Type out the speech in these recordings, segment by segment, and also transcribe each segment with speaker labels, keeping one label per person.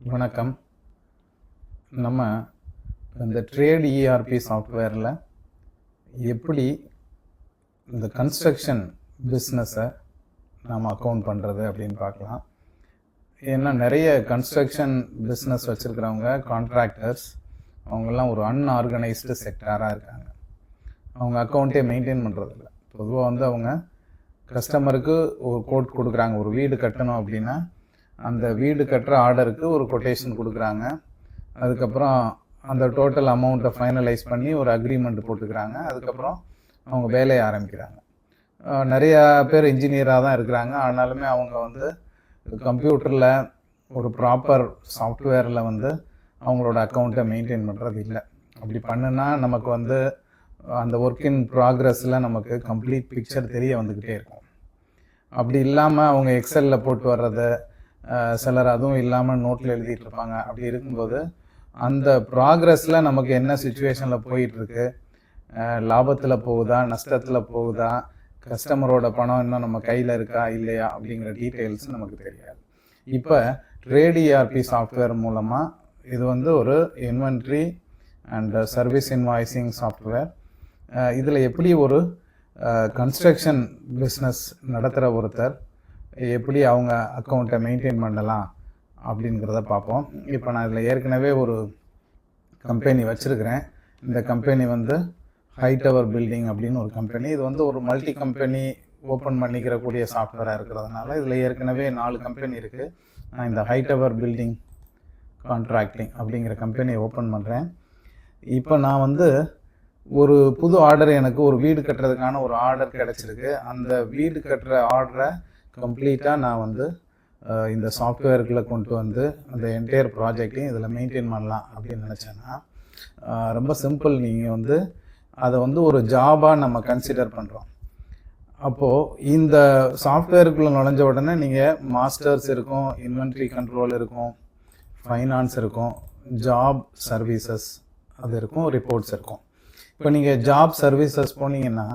Speaker 1: வணக்கம். நம்ம இந்த ட்ரேட் இஆர்பி சாஃப்ட்வேரில் எப்படி இந்த கன்ஸ்ட்ரக்ஷன் பிஸ்னஸை நாம் அக்கௌண்ட் பண்ணுறது அப்படின்னு பார்க்கலாம். ஏன்னா நிறைய கன்ஸ்ட்ரக்ஷன் பிஸ்னஸ் வச்சுருக்கிறவங்க கான்ட்ராக்டர்ஸ் அவங்கெல்லாம் ஒரு அன்ஆர்கனைஸ்டு செக்டாராக இருக்காங்க. அவங்க அக்கௌண்ட்டே மெயின்டைன் பண்ணுறதில்ல. பொதுவாக அவங்க கஸ்டமருக்கு ஒரு கோட் கொடுக்குறாங்க. ஒரு வீடு கட்டணும் அப்படின்னா அந்த வீடு கட்டுற ஆர்டருக்கு ஒரு கொட்டேஷன் கொடுக்குறாங்க. அதுக்கப்புறம் அந்த டோட்டல் அமௌண்ட்டை ஃபைனலைஸ் பண்ணி ஒரு அக்ரிமெண்ட் போட்டுக்கிறாங்க. அதுக்கப்புறம் அவங்க வேலையை ஆரம்பிக்கிறாங்க. நிறையா பேர் இன்ஜினியராக தான் இருக்கிறாங்க. ஆனாலுமே அவங்க கம்ப்யூட்டரில் ஒரு ப்ராப்பர் சாஃப்ட்வேரில் அவங்களோட அக்கௌண்ட்டை மெயின்டைன் பண்ணுறது இல்லை. அப்படி பண்ணுனா நமக்கு அந்த ஒர்க் இன் ப்ராக்ரஸில் நமக்கு கம்ப்ளீட் பிக்சர் தெரிய வந்துக்கிட்டே இருக்கும். அப்படி இல்லாமல் அவங்க எக்ஸலில் போட்டு வர்றது, சிலர் அதுவும் இல்லாமல் நோட்டில் எழுதிட்டு இருப்பாங்க. அப்படி இருக்கும்போது அந்த ப்ராக்ரஸில் நமக்கு என்ன சுச்சுவேஷனில் போயிட்டுருக்கு, லாபத்தில் போகுதா நஷ்டத்தில் போகுதா, கஸ்டமரோட பணம் இன்னும் நம்ம கையில் இருக்கா இல்லையா அப்படிங்கிற டீட்டெயில்ஸ் நமக்கு தெரியாது. இப்போ ட்ரேட் இஆர்பி சாஃப்ட்வேர் மூலமாக இது ஒரு inventory and service invoicing software. இதில் எப்படி ஒரு கன்ஸ்ட்ரக்ஷன் பிஸ்னஸ் நடத்துகிற ஒருத்தர் எப்படி அவங்க அக்கௌண்ட்டை மெயின்டைன் பண்ணலாம் அப்படிங்கிறத பார்ப்போம். இப்போ நான் இதில் ஏற்கனவே ஒரு கம்பெனி வச்சுருக்கிறேன். இந்த கம்பெனி ஹை டவர் பில்டிங் அப்படின்னு ஒரு கம்பெனி. இது ஒரு மல்டி கம்பெனி ஓப்பன் பண்ணிக்கிறக்கூடிய சாஃப்ட்வேராக இருக்கிறதுனால இதில் ஏற்கனவே 4 கம்பெனி இருக்குது. நான் இந்த ஹை டவர் பில்டிங் கான்ட்ராக்டிங் அப்படிங்கிற கம்பெனியை ஓப்பன் பண்ணுறேன். இப்போ நான் ஒரு புது ஆர்டர், எனக்கு ஒரு வீடு கட்டுறதுக்கான ஒரு ஆர்டர் கிடச்சிருக்கு. அந்த வீடு கட்டுற ஆர்டரை கம்ப்ளீட்டாக நான் இந்த சாஃப்ட்வேருக்குள்ளே கொண்டு அந்த என்டையர் ப்ராஜெக்டையும் இதில் மெயின்டைன் பண்ணலாம் அப்படின்னு நினச்சேன்னா ரொம்ப சிம்பிள். நீங்கள் அதை ஒரு ஜாபாக நம்ம கன்சிடர் பண்ணுறோம். அப்போது இந்த சாஃப்ட்வேருக்குள்ளே நுழைஞ்ச உடனே நீங்கள் மாஸ்டர்ஸ் இருக்கும், இன்வென்ட்ரி கண்ட்ரோல் இருக்கும், ஃபைனான்ஸ் இருக்கும், ஜாப் சர்வீசஸ் அது இருக்கும், ரிப்போர்ட்ஸ் இருக்கும். இப்போ நீங்கள் ஜாப் சர்வீசஸ் போனீங்கன்னா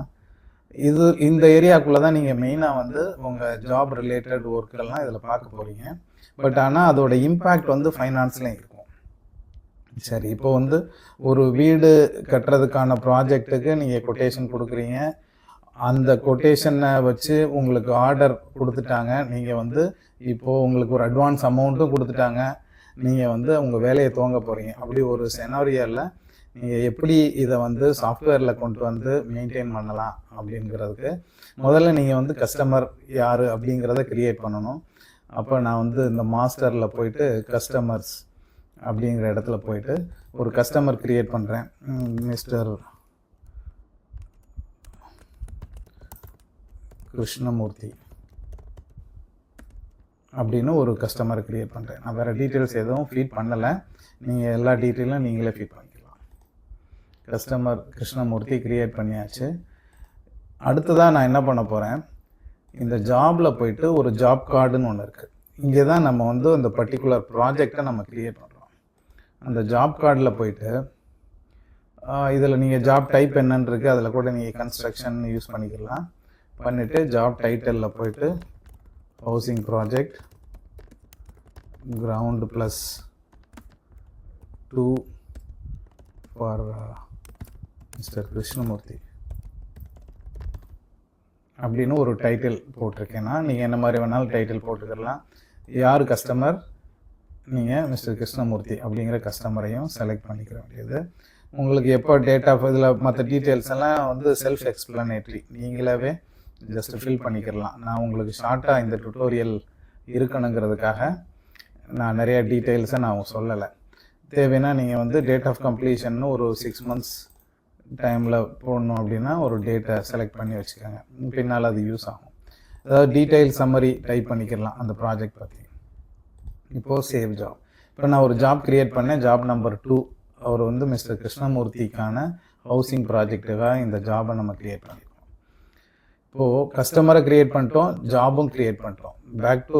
Speaker 1: இந்த ஏரியாக்குள்ளே தான் நீங்கள் மெயினாக உங்கள் ஜாப் ரிலேட்டட் ஒர்க்கெல்லாம் இதில் பார்க்க போகிறீங்க. பட் ஆனால் அதோட இம்பேக்ட் ஃபைனான்ஸ்லேயும் இருக்கும். சரி, இப்போ ஒரு வீடு கட்டுறதுக்கான ப்ராஜெக்ட்டுக்கு நீங்கள் கொட்டேஷன் கொடுக்குறீங்க. அந்த கொட்டேஷனை வச்சு உங்களுக்கு ஆர்டர் கொடுத்துட்டாங்க. நீங்கள் இப்போது உங்களுக்கு ஒரு அட்வான்ஸ் அமௌண்ட்டும் கொடுத்துட்டாங்க. நீங்கள் உங்கள் வேலையை துவங்க போகிறீங்க. அப்படி ஒரு செனாரியோவில் நீங்கள் எப்படி இதை சாஃப்ட்வேரில் கொண்டு மெயின்டைன் பண்ணலாம் அப்படிங்கிறதுக்கு முதல்ல நீங்கள் கஸ்டமர் யார் அப்படிங்கிறத க்ரியேட் பண்ணணும். அப்போ நான் இந்த மாஸ்டரில் போயிட்டு கஸ்டமர்ஸ் அப்படிங்கிற இடத்துல போயிட்டு ஒரு கஸ்டமர் க்ரியேட் பண்ணுறேன். மிஸ்டர் கிருஷ்ணமூர்த்தி அப்படின்னு ஒரு கஸ்டமர் க்ரியேட் பண்ணுறேன். நான் வேறு டீட்டெயில்ஸ் எதுவும் ஃபீட் பண்ணலை. நீங்கள் எல்லா டீட்டெயிலும் நீங்களே ஃபீட் பண்ணிக்கலாம். கஸ்டமர் கிருஷ்ணமூர்த்தி க்ரியேட் பண்ணியாச்சு. அடுத்ததாக நான் என்ன பண்ண போகிறேன், இந்த ஜாபில் போயிட்டு ஒரு ஜாப் கார்டுன்னு ஒன்று இருக்குது. இங்கே தான் நம்ம அந்த பர்டிகுலர் ப்ராஜெக்டை நம்ம க்ரியேட் பண்ணுறோம். அந்த ஜாப் கார்டில் போயிட்டு இதில் நீங்கள் ஜாப் டைப் என்னன்னு இருக்குது, அதில் கூட நீங்கள் கன்ஸ்ட்ரக்ஷன் யூஸ் பண்ணிக்கலாம். பண்ணிவிட்டு ஜாப் டைட்டலில் போயிட்டு housing project ground +2 for mister Krishnamurthy அப்படின்னு ஒரு டைட்டில் போட்டிருக்கேன்னா நீங்கள் என்ன மாதிரி வேணாலும் டைட்டில் போட்டுக்கலாம். யார் கஸ்டமர், நீங்கள் மிஸ்டர் கிருஷ்ணமூர்த்தி அப்படிங்கிற கஸ்டமரையும் செலக்ட் பண்ணிக்கிற வேண்டியது. உங்களுக்கு எப்போ டேட் ஆஃப் இதில் மற்ற டீட்டெயில்ஸ் எல்லாம் செல்ஃப் எக்ஸ்பிளனேட்ரி, நீங்களாவே ஜஸ்ட் ஃபில் பண்ணிக்கிறலாம். நான் உங்களுக்கு ஷார்ட்டாக இந்த டுட்டோரியல் இருக்கணுங்கிறதுக்காக நான் நிறைய டீட்டெயில்ஸை நான் சொல்லலை. தேவைன்னா நீங்கள் டேட் ஆஃப் கம்ப்ளீஷன்னு ஒரு 6 months டைமில் போடணும் அப்படின்னா ஒரு டேட்டை செலக்ட் பண்ணி வச்சுக்கோங்க. பின்னால் அது யூஸ் ஆகும். அதாவது டீட்டெயில் சம்மரி டைப் பண்ணிக்கலாம் அந்த ப்ராஜெக்ட் பற்றி. இப்போது சேவ் ஜாப். இப்போ நான் ஒரு ஜாப் க்ரியேட் பண்ணேன், ஜாப் நம்பர் 2. அவர் மிஸ்டர் கிருஷ்ணமூர்த்திக்கான ஹவுசிங் ப்ராஜெக்டுக்காக இந்த ஜாபை நம்ம க்ரியேட் பண்ணியிருக்கோம். இப்போது கஸ்டமரை க்ரியேட் பண்ணிட்டோம், ஜாபும் க்ரியேட் பண்ணிட்டோம். பேக் டு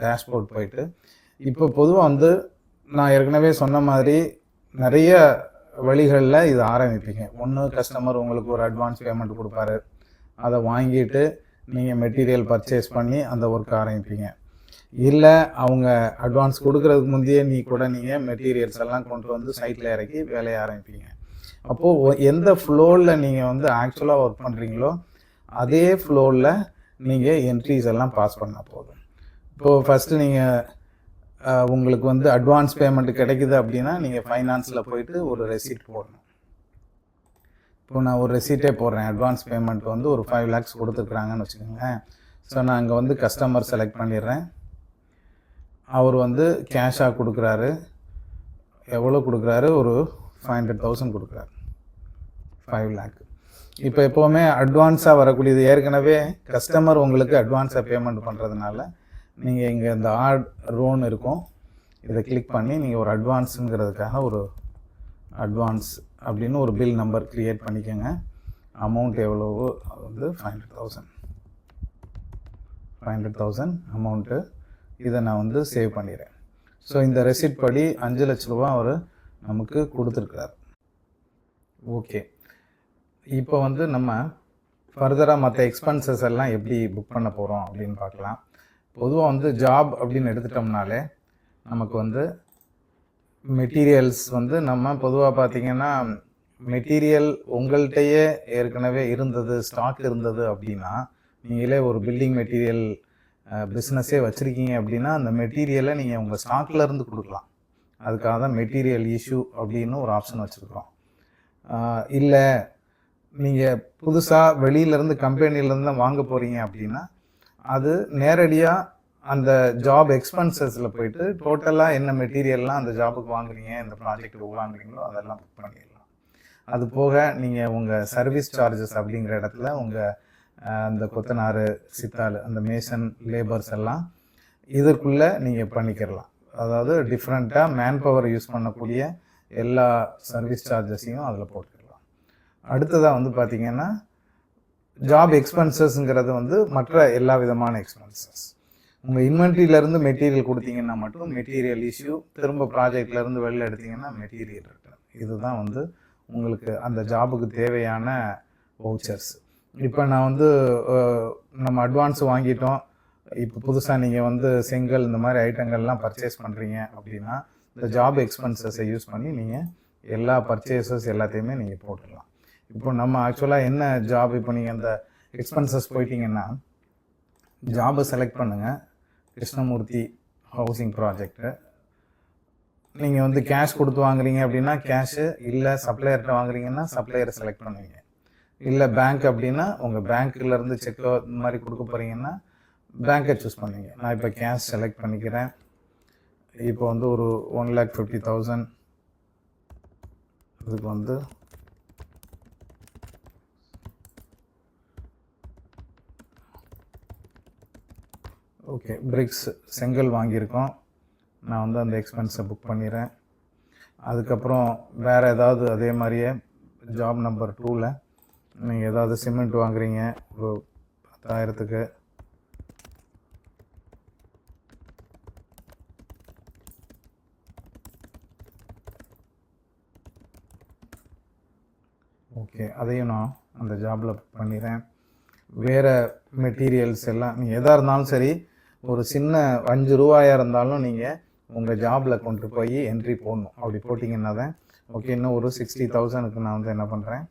Speaker 1: டேஷ்போர்ட் போயிட்டு இப்போ பொதுவாக நான் ஏற்கனவே சொன்ன மாதிரி நிறைய வழிகளில் இது ஆரம்பிப்பீங்க. ஒன்று, கஸ்டமர் உங்களுக்கு ஒரு அட்வான்ஸ் பேமெண்ட் கொடுப்பாரு. அதை வாங்கிட்டு நீங்கள் மெட்டீரியல் பர்ச்சேஸ் பண்ணி அந்த ஒர்க் ஆரம்பிப்பீங்க. இல்லை அவங்க அட்வான்ஸ் கொடுக்கறதுக்கு முந்தையே நீங்கள் மெட்டீரியல்ஸ் எல்லாம் கொண்டு வந்து சைட்டில் இறக்கி வேலையை ஆரம்பிப்பீங்க. அப்போது எந்த ஃப்ளோவில் நீங்கள் வந்து ஆக்சுவலாக ஒர்க் பண்ணுறீங்களோ அதே ஃப்ளோவில் நீங்கள் என்ட்ரிஸ் எல்லாம் பாஸ் பண்ணால் போதும். இப்போது ஃபஸ்ட்டு நீங்கள் உங்களுக்கு வந்து அட்வான்ஸ் பேமெண்ட் கிடைக்குது அப்படின்னா நீங்கள் ஃபைனான்ஸில் போயிட்டு ஒரு ரெசிப்ட் போடணும். இப்போ நான் ஒரு ரெசிப்டே போடுறேன். அட்வான்ஸ் பேமெண்ட் வந்து ஒரு 5 lakhs கொடுத்துருக்குறாங்கன்னு வச்சுக்கோங்களேன். ஸோ நான் அங்கே வந்து கஸ்டமர் செலக்ட் பண்ணிடுறேன். அவர் வந்து கேஷாக கொடுக்குறாரு. எவ்வளோ கொடுக்குறாரு? ஒரு 500,000 கொடுக்குறாரு. 5 lakh. இப்போ எப்போவுமே அட்வான்ஸாக வரக்கூடியது ஏற்கனவே கஸ்டமர் உங்களுக்கு அட்வான்ஸாக பேமெண்ட் பண்ணுறதுனால நீங்கள் இங்கே இந்த ரோன் இருக்கும், இதை கிளிக் பண்ணி நீங்கள் ஒரு அட்வான்ஸுங்கிறதுக்காக ஒரு அட்வான்ஸ் அப்படின்னு ஒரு பில் நம்பர் க்ரியேட் பண்ணிக்கோங்க. அமௌண்ட் எவ்வளவோ அது வந்து 500,000 அமௌண்ட்டு. இதை நான் வந்து சேவ் பண்ணிடுறேன். ஸோ இந்த ரெசிப்ட் படி 5 லட்ச ரூபா அவர் நமக்கு கொடுத்துருக்குறாரு. ஓகே, இப்போ வந்து நம்ம ஃபர்தராக மற்ற எக்ஸ்பென்சஸ் எல்லாம் எப்படி புக் பண்ண போகிறோம் அப்படின்னு பார்க்கலாம். பொதுவாக வந்து ஜாப் அப்படின்னு எடுத்துட்டோம்னாலே நமக்கு வந்து மெட்டீரியல்ஸ் வந்து நம்ம பொதுவாக பார்த்திங்கன்னா மெட்டீரியல் உங்கள்கிட்டயே ஏற்கனவே இருந்தது, ஸ்டாக் இருந்தது அப்படின்னா, நீங்களே ஒரு பில்டிங் மெட்டீரியல் பிஸ்னஸே வச்சுருக்கீங்க அப்படின்னா அந்த மெட்டீரியலை நீங்கள் உங்கள் ஸ்டாக்லேருந்து கொடுக்கலாம். அதுக்காக தான் மெட்டீரியல் இஷ்யூ அப்படின்னு ஒரு ஆப்ஷன் வச்சுருக்கோம். இல்லை நீங்கள் புதுசாக வெளியிலேருந்து கம்பெனிலேருந்து தான் வாங்க போகிறீங்க அப்படின்னா அது நேரடியாக அந்த ஜாப் எக்ஸ்பென்சஸில் போயிட்டு டோட்டலாக என்ன மெட்டீரியல்லாம் அந்த ஜாபுக்கு வாங்குறீங்க, இந்த ப்ராஜெக்ட்டுக்கு வாங்குறீங்களோ அதெல்லாம் புக் பண்ணிடலாம். அது போக நீங்கள் உங்கள் சர்வீஸ் சார்ஜஸ் அப்படிங்கிற இடத்துல உங்கள் அந்த கொத்தனார், சித்தாள், அந்த மேசன், லேபர்ஸ் எல்லாம் இதற்குள்ளே நீங்கள் பண்ணிக்கிறலாம். அதாவது டிஃப்ரெண்ட்டாக மேன் பவர் யூஸ் பண்ணக்கூடிய எல்லா சர்வீஸ் சார்ஜஸையும் அதில் போட்டுக்கலாம். அடுத்ததாக வந்து பார்த்திங்கன்னா ஜாப் எக்ஸ்பென்சஸ்ங்கிறது வந்து மற்ற எல்லா விதமான எக்ஸ்பென்சஸ். உங்கள் இன்வென்ட்ரியிலேருந்து மெட்டீரியல் கொடுத்தீங்கன்னா மட்டும் மெட்டீரியல் இஷ்யூ, திரும்ப ப்ராஜெக்ட்லேருந்து வெளில எடுத்திங்கன்னா மெட்டீரியல் ரிட்டர்ன். இதுதான் வந்து உங்களுக்கு அந்த ஜாபுக்கு தேவையான வவுச்சர்ஸ். இப்போ நான் வந்து நம்ம அட்வான்ஸ் வாங்கிட்டோம், இப்போ புதுசாக நீங்கள் வந்து செங்கல் இந்த மாதிரி ஐட்டங்கள்லாம் பர்ச்சேஸ் பண்ணுறீங்க அப்படின்னா இந்த ஜாப் எக்ஸ்பென்சஸை யூஸ் பண்ணி நீங்கள் எல்லா பர்ச்சேசஸ் எல்லாத்தையுமே நீங்கள் போட்டுடலாம். இப்போ நம்ம ஆக்சுவலாக என்ன ஜாப், இப்போ நீங்கள் அந்த எக்ஸ்பென்சஸ் போயிட்டீங்கன்னா ஜாபை செலக்ட் பண்ணுங்கள். Krishnamurthy housing project. நீங்கள் வந்து கேஷ் கொடுத்து வாங்குறீங்க அப்படின்னா கேஷு, இல்லை சப்ளையர்கிட்ட வாங்குறீங்கன்னா சப்ளையரை செலக்ட் பண்ணுவீங்க. இல்லை பேங்க் அப்படின்னா உங்கள் பேங்க்லேருந்து செக்கோ இந்த மாதிரி கொடுக்க போகிறீங்கன்னா பேங்க்கை சூஸ் பண்ணுவீங்க. நான் இப்போ கேஷ் செலக்ட் பண்ணிக்கிறேன். இப்போ வந்து ஒரு 1,50,000 இதுக்கு வந்து ஓகே பிரிக்ஸ் செங்கல் வாங்கியிருக்கோம். நான் வந்து அந்த எக்ஸ்பென்ஸை புக் பண்ணிடுறேன். அதுக்கப்புறம் வேறு ஏதாவது அதே மாதிரியே ஜாப் நம்பர் 2ல் நீங்கள் ஏதாவது சிமெண்ட் வாங்குறீங்க ஒரு 10,000க்கு. ஓகே, அதையும் நான் அந்த ஜாபில் புக் பண்ணிடுறேன். வேறு மெட்டீரியல்ஸ் எல்லாம் நீங்கள் எதாக இருந்தாலும் சரி, ஒரு சின்ன 5 ரூபாயாக இருந்தாலும் நீங்கள் உங்கள் ஜாபில் கொண்டு போய் என்ட்ரி போடணும். அப்படி போட்டிங்கன்னா தான் ஓகே. இன்னும் ஒரு 60,000க்கு நான் வந்து என்ன பண்ணுறேன்,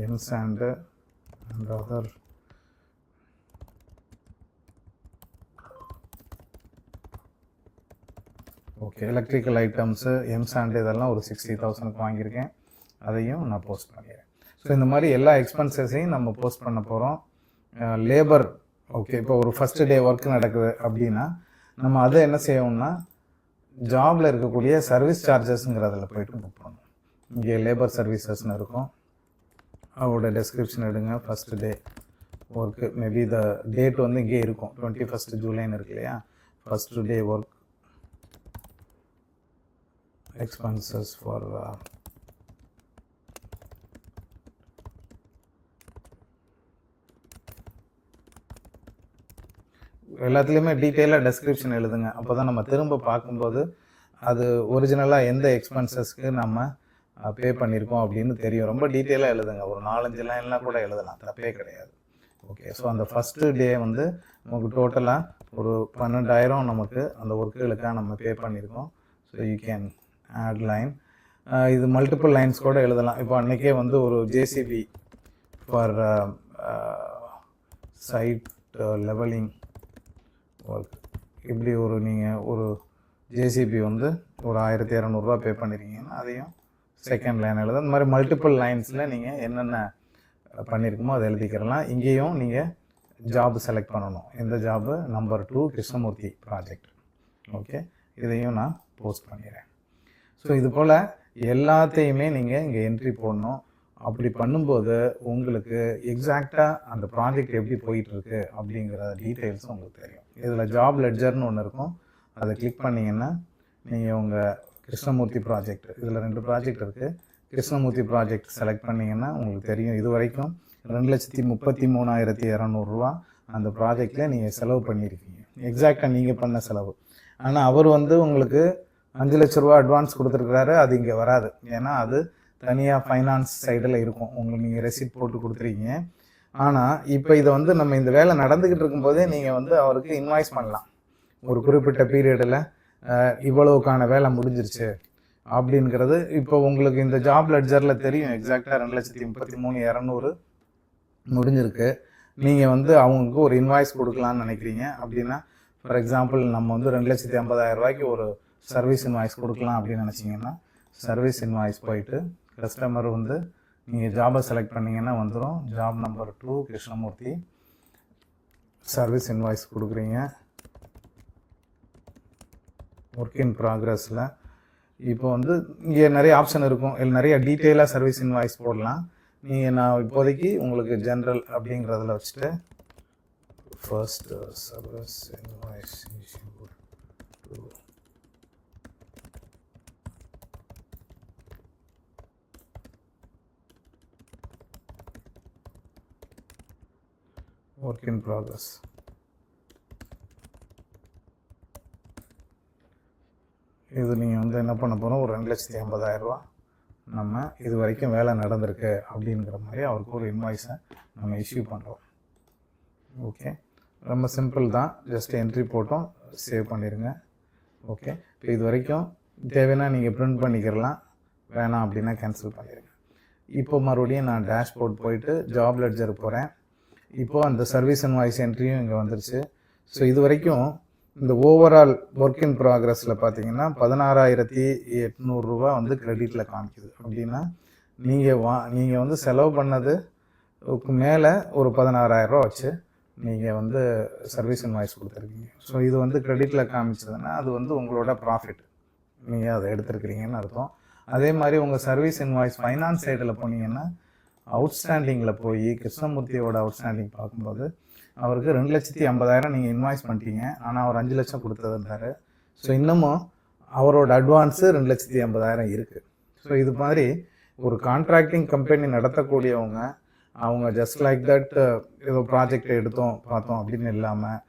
Speaker 1: M sand and other okay electrical items, M sand இதெல்லாம் ஒரு 60,000க்கு வாங்கியிருக்கேன். அதையும் நான் போஸ்ட் பண்ணிடுறேன். ஸோ இந்த மாதிரி எல்லா எக்ஸ்பென்சஸையும் நம்ம போஸ்ட் பண்ண போகிறோம். லேபர் ஓகே, இப்போ ஒரு ஃபஸ்ட்டு டே ஒர்க் நடக்குது அப்படின்னா நம்ம அதை என்ன செய்வோம்னா ஜாபில் இருக்கக்கூடிய சர்வீஸ் சார்ஜஸ்ங்கிறதில் போய்ட்டு புக் பண்ணணும். இங்கே லேபர் சர்வீசஸ்ன்னு இருக்கும். அவரோட டெஸ்கிரிப்ஷன் எடுங்க. First day work, maybe the date வந்து இங்கே இருக்கும், 21 ஜூலைன்னு இருக்கு இல்லையா. First day work expenses for எல்லாத்துலேயுமே டீட்டெயிலாக டெஸ்கிரிப்ஷன் எழுதுங்க. அப்போ தான் நம்ம திரும்ப பார்க்கும்போது அது ஒரிஜினலாக எந்த எக்ஸ்பென்சஸ்க்கு நம்ம பே பண்ணியிருக்கோம் அப்படின்னு தெரியும். ரொம்ப டீட்டெயிலாக எழுதுங்க. ஒரு 4-5 லைன்லாம் கூட எழுதலாம், தப்பே கிடையாது. ஓகே, ஸோ அந்த ஃபஸ்ட்டு டே வந்து நமக்கு டோட்டலாக ஒரு 12,000 நமக்கு அந்த ஒர்க்குகளுக்காக நம்ம பே பண்ணியிருக்கோம். So you can add line. இது மல்டிபிள் லைன்ஸ் கூட எழுதலாம். இப்போ அன்றைக்கே வந்து ஒரு JCB for site levelling work, இப்படி ஒரு நீங்கள் ஒரு ஜேசிபி வந்து ஒரு 1,200 பே பண்ணியிருக்கீங்கன்னா அதையும் செகண்ட் லைன் எழுத. அந்த மாதிரி மல்டிபிள் லைன்ஸில் நீங்கள் என்னென்ன பண்ணியிருக்குமோ அதை எழுதிக்கிறலாம். இங்கேயும் நீங்கள் ஜாப் செலக்ட் பண்ணணும். இந்த job number 2 Krishnamurthy project. Okay, இதையும் நான் போஸ்ட் பண்ணிடுறேன். ஸோ இது போல் எல்லாத்தையுமே நீங்கள் இங்கே என்ட்ரி போடணும். அப்படி பண்ணும்போது உங்களுக்கு எக்ஸாக்டாக அந்த ப்ராஜெக்ட் எப்படி போயிட்டுருக்கு அப்படிங்கிற டீட்டெயில்ஸும் உங்களுக்கு தெரியும். இதில் ஜாப் லெட்ஜர்னு ஒன்று இருக்கும். அதை கிளிக் பண்ணிங்கன்னா நீங்கள் உங்கள் கிருஷ்ணமூர்த்தி ப்ராஜெக்ட், இதில் 2 ப்ராஜெக்ட் இருக்குது. கிருஷ்ணமூர்த்தி ப்ராஜெக்ட் செலக்ட் பண்ணிங்கன்னா உங்களுக்கு தெரியும் இது வரைக்கும் 2,33,200 அந்த ப்ராஜெக்டில் நீங்கள் செலவு பண்ணியிருக்கீங்க. எக்ஸாக்டாக நீங்கள் பண்ண செலவு. ஆனால் அவர் வந்து உங்களுக்கு 5 லட்ச ரூபா அட்வான்ஸ் கொடுத்துருக்குறாரு. அது இங்கே வராது. ஏன்னா அது தனியாக ஃபைனான்ஸ் சைடில் இருக்கும். உங்களுக்கு நீங்கள் ரெசிப்ட் போட்டு கொடுத்துருக்கீங்க. ஆனால் இப்போ இதை வந்து நம்ம இந்த வேலை நடந்துக்கிட்டு இருக்கும்போதே நீங்கள் வந்து அவருக்கு இன்வாய்ஸ் பண்ணலாம். ஒரு குறிப்பிட்ட பீரியடில் இவ்வளவுக்கான வேலை முடிஞ்சிருச்சு அப்படிங்கிறது இப்போ உங்களுக்கு இந்த ஜாப் லெட்ஜரில் தெரியும். எக்ஸாக்டாக 2,33,200 முடிஞ்சிருக்கு. நீங்கள் வந்து அவங்களுக்கு ஒரு இன்வாய்ஸ் கொடுக்கலான்னு நினைக்கிறீங்க அப்படின்னா, ஃபார் எக்ஸாம்பிள் நம்ம வந்து 2,50,000 ஒரு சர்வீஸ் இன்வாய்ஸ் கொடுக்கலாம் அப்படின்னு நினச்சிங்கன்னா, சர்வீஸ் இன்வாய்ஸ் போயிட்டு கஸ்டமர் வந்து நீங்கள் ஜாபை செலக்ட் பண்ணிங்கன்னா வந்துடும். Job number 2 Krishnamurthy service invoice கொடுக்குறீங்க. ஒர்க் இன் ப்ராக்ரஸில் இப்போ வந்து இங்கே நிறைய ஆப்ஷன் இருக்கும். இதில் நிறைய டீட்டெயிலாக சர்வீஸ் இன்வாய்ஸ் போடலாம். நான் இப்போதைக்கு உங்களுக்கு ஜென்ரல் அப்படிங்கிறதுல வச்சுட்டு first service invoice work in progress. இது நீங்கள் வந்து என்ன பண்ண போகிறோம், ஒரு 2,50,000 நம்ம இது வரைக்கும் வேலை நடந்திருக்கு அப்படிங்கிற மாதிரி அவருக்கு ஒரு இன்வாய்ஸை நம்ம இஷ்யூ பண்ணுறோம். ஓகே, ரொம்ப சிம்பிள் தான். ஜஸ்ட் என்ட்ரி போட்டோம், சேவ் பண்ணிடுங்க. ஓகே, இப்போ இது வரைக்கும் தேவைன்னா நீங்கள் ப்ரிண்ட் பண்ணிக்கிறலாம், வேணாம் அப்படின்னா கேன்சல் பண்ணிடுங்க. இப்போ மறுபடியும் நான் டேஷ்போர்ட் போயிட்டு ஜாப் லெட்ஜர் போகிறேன். இப்போது அந்த சர்வீஸ் இன்வாய்ஸ் என்ட்ரியும் இங்கே வந்துருச்சு. ஸோ இது வரைக்கும் இந்த ஓவரால் ஒர்க் இன் ப்ராக்ரஸில் பார்த்தீங்கன்னா 16,800 வந்து கிரெடிட்டில் காமிக்குது. அப்படின்னா நீங்கள் வந்து செலவு பண்ணதுக்கு மேலே ஒரு 16,000 வச்சு நீங்கள் வந்து சர்வீஸ் இன்வாய்ஸ் கொடுத்துருக்கீங்க. ஸோ இது வந்து கிரெடிட்டில் காமிச்சதுன்னா அது வந்து உங்களோட ப்ராஃபிட், நீங்கள் அதை எடுத்துருக்கிறீங்கன்னு அர்த்தம். அதே மாதிரி உங்கள் சர்வீஸ் இன்வாய்ஸ் ஃபைனான்ஸ் சைடில் போனீங்கன்னா அவுட்ஸ்டாண்டிங்கில் போய் கிருஷ்ணமூர்த்தியோட அவுட்ஸ்டாண்டிங் பார்க்கும்போது அவருக்கு 2,50,000 நீங்கள் இன்வாய்ஸ் பண்ணிட்டீங்க. ஆனால் அவர் 5 லட்சம் கொடுத்ததுன்றாரு. ஸோ இன்னமும் அவரோட அட்வான்ஸு 2,50,000 இருக்குது. ஸோ இது மாதிரி ஒரு கான்ட்ராக்டிங் கம்பெனி நடத்தக்கூடியவங்க அவங்க ஜஸ்ட் லைக் தட் ஏதோ ப்ராஜெக்டை எடுத்தோம் பார்த்தோம் அப்படின்னு இல்லாமல்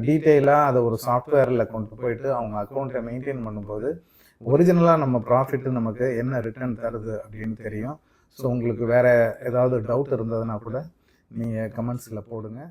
Speaker 1: டீட்டெயிலாக அதை ஒரு சாஃப்ட்வேரில் கொண்டு போயிட்டு அவங்க அக்கௌண்ட்டை மெயின்டைன் பண்ணும்போது ஒரிஜினலாக நம்ம ப்ராஃபிட்டு நமக்கு என்ன ரிட்டர்ன் தருது அப்படின்னு தெரியும். ஸோ உங்களுக்கு வேறு ஏதாவது டவுட் இருந்ததுன்னா கூட நீங்கள் கமெண்ட்ஸில் போடுங்க.